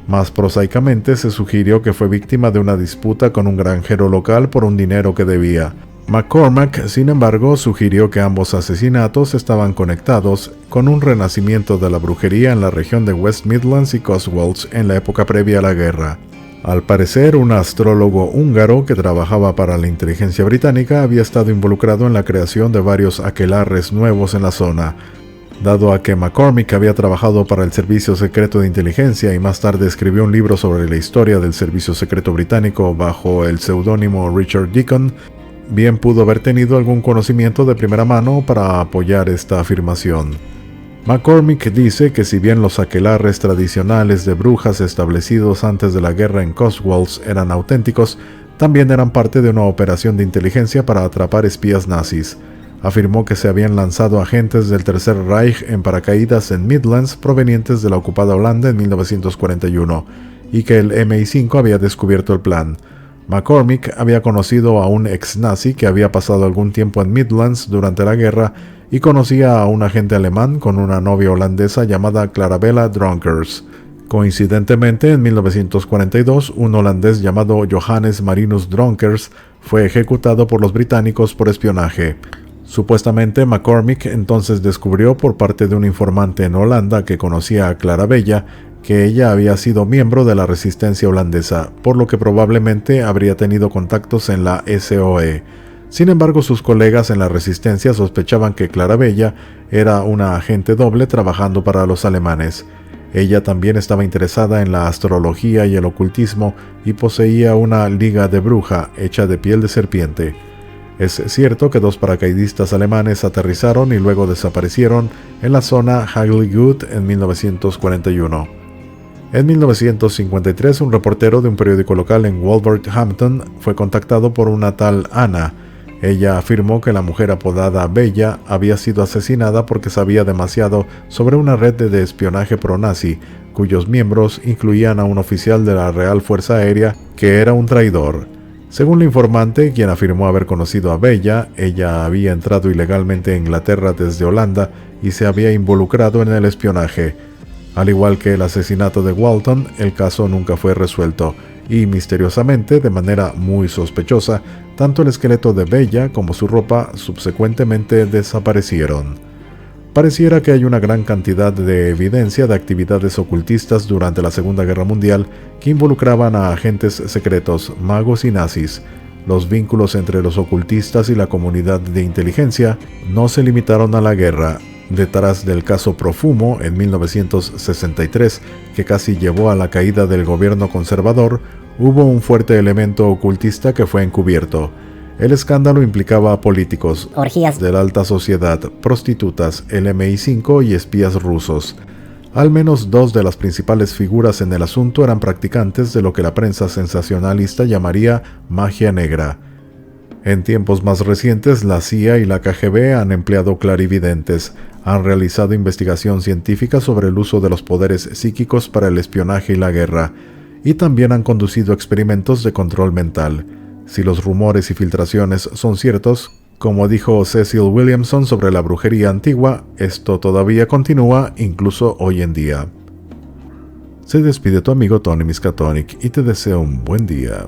Más prosaicamente se sugirió que fue víctima de una disputa con un granjero local por un dinero que debía. McCormack, sin embargo, sugirió que ambos asesinatos estaban conectados con un renacimiento de la brujería en la región de West Midlands y Cotswolds en la época previa a la guerra. Al parecer, un astrólogo húngaro que trabajaba para la inteligencia británica había estado involucrado en la creación de varios aquelarres nuevos en la zona. Dado a que McCormick había trabajado para el Servicio Secreto de Inteligencia y más tarde escribió un libro sobre la historia del Servicio Secreto Británico bajo el seudónimo Richard Deacon, bien pudo haber tenido algún conocimiento de primera mano para apoyar esta afirmación. McCormick dice que si bien los aquelarres tradicionales de brujas establecidos antes de la guerra en Cotswolds eran auténticos, también eran parte de una operación de inteligencia para atrapar espías nazis. Afirmó que se habían lanzado agentes del Tercer Reich en paracaídas en Midlands provenientes de la ocupada Holanda en 1941, y que el MI5 había descubierto el plan. McCormick había conocido a un ex-nazi que había pasado algún tiempo en Midlands durante la guerra y conocía a un agente alemán con una novia holandesa llamada Clarabella Dronkers. Coincidentemente, en 1942, un holandés llamado Johannes Marinus Dronkers fue ejecutado por los británicos por espionaje. Supuestamente, McCormick entonces descubrió por parte de un informante en Holanda que conocía a Clarabella que ella había sido miembro de la resistencia holandesa, por lo que probablemente habría tenido contactos en la SOE. Sin embargo, sus colegas en la resistencia sospechaban que Clarabella era una agente doble trabajando para los alemanes. Ella también estaba interesada en la astrología y el ocultismo y poseía una liga de bruja hecha de piel de serpiente. Es cierto que 2 paracaidistas alemanes aterrizaron y luego desaparecieron en la zona Hagley Good en 1941. En 1953, un reportero de un periódico local en Wolverhampton fue contactado por una tal Anna. Ella afirmó que la mujer apodada Bella había sido asesinada porque sabía demasiado sobre una red de espionaje pro-nazi, cuyos miembros incluían a un oficial de la Real Fuerza Aérea que era un traidor. Según la informante, quien afirmó haber conocido a Bella, ella había entrado ilegalmente a Inglaterra desde Holanda y se había involucrado en el espionaje. Al igual que el asesinato de Walton, el caso nunca fue resuelto, y misteriosamente, de manera muy sospechosa, tanto el esqueleto de Bella como su ropa subsecuentemente desaparecieron. Pareciera que hay una gran cantidad de evidencia de actividades ocultistas durante la Segunda Guerra Mundial que involucraban a agentes secretos, magos y nazis. Los vínculos entre los ocultistas y la comunidad de inteligencia no se limitaron a la guerra. Detrás del caso Profumo en 1963, que casi llevó a la caída del gobierno conservador, hubo un fuerte elemento ocultista que fue encubierto. El escándalo implicaba a políticos, orgías de la alta sociedad, prostitutas, el MI5 y espías rusos. Al menos 2 de las principales figuras en el asunto eran practicantes de lo que la prensa sensacionalista llamaría magia negra. En tiempos más recientes, la CIA y la KGB han empleado clarividentes, han realizado investigación científica sobre el uso de los poderes psíquicos para el espionaje y la guerra, y también han conducido experimentos de control mental. Si los rumores y filtraciones son ciertos, como dijo Cecil Williamson sobre la brujería antigua, esto todavía continúa incluso hoy en día. Se despide tu amigo Tony Miskatonic y te deseo un buen día.